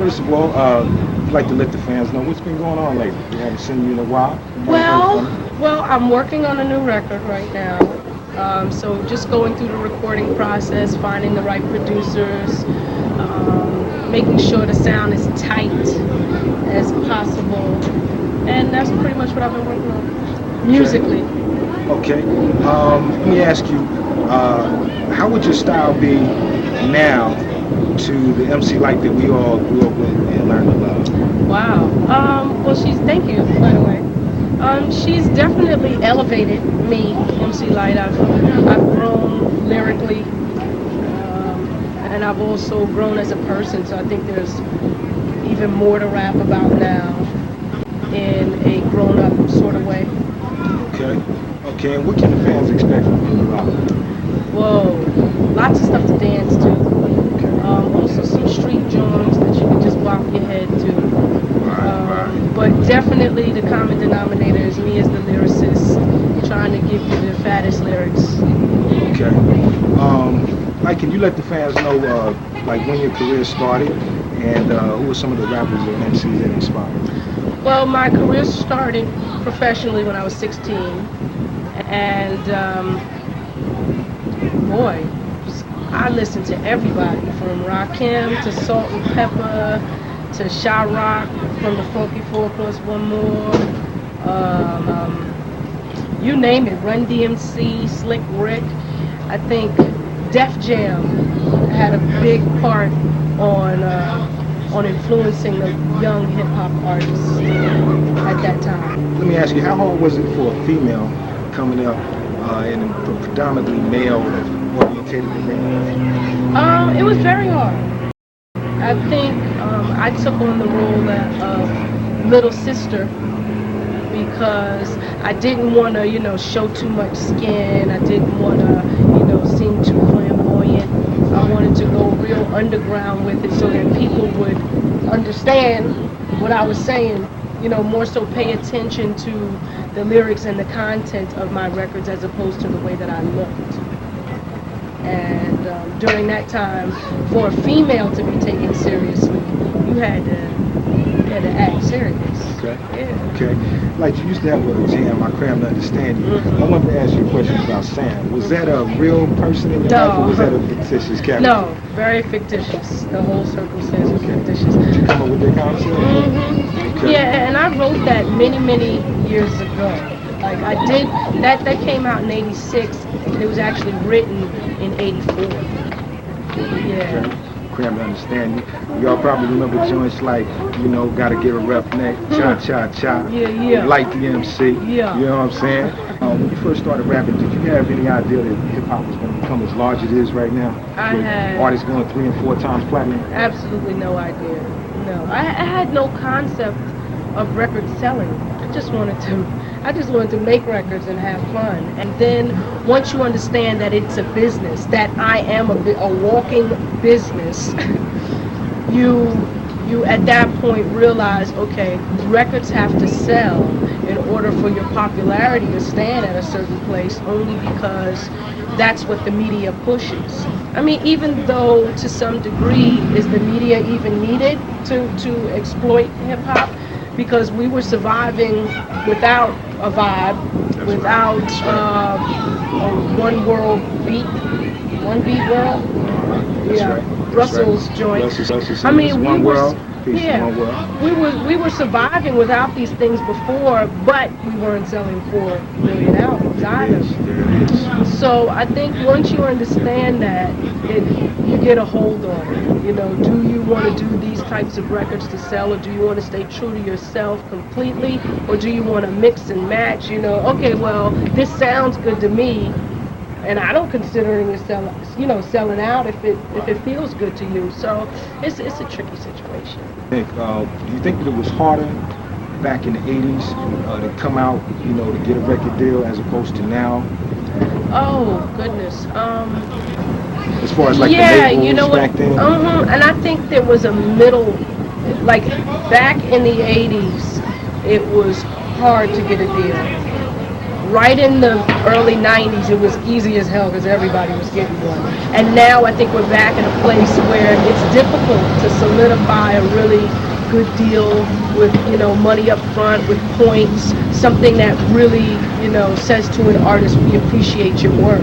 first of all, I'd like to let the fans know what's been going on lately. We haven't seen you in a while. Well, well, I'm working on a new record right now. So just going through the recording process, finding the right producers, making sure the sound is tight as possible, and that's pretty much what I've been working on musically. Okay. Let me ask you, how would your style be now to the MC Lyte that we all grew up with and learned to love? Wow. Well, thank you, by the way. She's definitely elevated me, MC Lyte. I've grown lyrically, and I've also grown as a person. So I think there's even more to rap about now in a grown-up sort of way. Okay. Okay. And what can the fans expect from you now? Whoa, lots of stuff to dance to. Also some street joints that you can just bop your head to. But definitely the common denominator is me as the lyricist, trying to give you the fattest lyrics. Okay. Like, can you let the fans know, like, when your career started and who were some of the rappers or MCs that inspired? Well, my career started professionally when I was 16, and boy, I listened to everybody from Rakim to Salt and Pepper to Shy Rock from the Funky 4 plus one more. You name it, Run DMC, Slick Rick. I think Def Jam had a big part on influencing the young hip hop artists at that time. Let me ask you, how hard was it for a female coming up in a predominantly male-orientated arena? It was very hard. I think I took on the role of little sister because I didn't want to, show too much skin. I didn't want to, seem too flamboyant. I wanted to go real underground with it so that people would understand what I was saying. More so pay attention to the lyrics and the content of my records as opposed to the way that I looked. And during that time, for a female to be taken seriously, you had to act serious. Okay. Yeah. Okay. Like, you used to have a jam, I crammed to understand you. Mm-hmm. I wanted to ask you a question about Sam. Was that a real person in your life, or was that a fictitious character? No, very fictitious. The whole circumstance was fictitious. Did you come up with that concept? Mm-hmm. Okay. Yeah, and I wrote that many, many years ago. Like I did, that came out in '86. It was actually written in '84. Yeah. Okay. Cram to understand you. Y'all probably remember joints like, Gotta Get a Rough Neck, Cha Cha Cha, Yeah. Lyte the MC. Yeah. You know what I'm saying? When you first started rapping, did you have any idea that hip hop was going to become as large as it is right now? I had artists going 3 and 4 times platinum. absolutely no idea. No, I had no concept of record selling. I just wanted to make records and have fun. And then once you understand that it's a business, that I am a walking business, you at that point realize, okay, records have to sell in order for your popularity to stand at a certain place, only because that's what the media pushes. I mean, even though to some degree, is the media even needed to exploit hip hop? Because we were surviving without a vibe, That's without a one beat world. That's Yeah, right. Brussels That's joint. Brussels. I mean, one world. Peace to yeah, one world. we were surviving without these things before, but we weren't selling 4 million albums either. There it is. So I think once you understand that, you get a hold on it. Do you want to do these types of records to sell, or do you want to stay true to yourself completely, or do you want to mix and match? Okay, well, this sounds good to me, and I don't consider it selling out if it feels good to you. So it's a tricky situation. Do you think that it was harder back in the 80s to come out, to get a record deal as opposed to now? Oh goodness. As far as like Yeah, the labels you know what? back then? And I think there was a middle, like back in the '80s, it was hard to get a deal. right in the early 90s, it was easy as hell because everybody was getting one. And now I think we're back in a place where it's difficult to solidify a really good deal with, money up front, with points, something that really, says to an artist, we appreciate your work.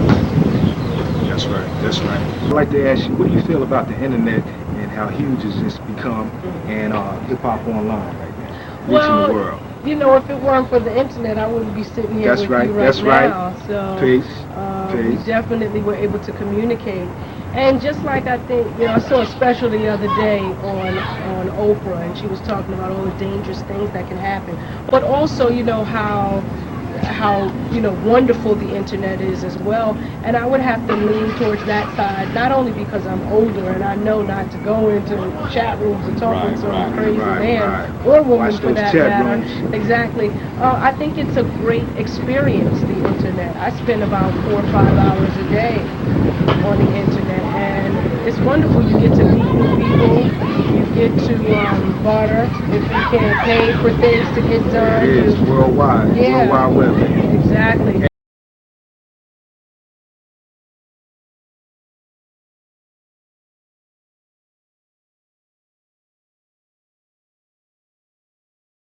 That's right. That's right. I'd like to ask you, what do you feel about the internet and how huge has this become and hip hop online right now, reaching Well, the world? if it weren't for the internet, I wouldn't be sitting here That's with right. you right That's right. now. So Peace. we Peace. definitely were able to communicate. And just like I think, I saw a special the other day on Oprah, and she was talking about all the dangerous things that can happen. But also, how wonderful the internet is as well, and I would have to lean towards that side, not only because I'm older and I know not to go into chat rooms and talk with some crazy man or woman Watch for those that chat matter. rooms. Exactly. I think it's a great experience, the internet. I spend about 4 or 5 hours a day on the internet, and it's wonderful. You get to meet new people. You get to barter if you can't pay for things to get done. It is worldwide. Yeah, World Wide Web. exactly.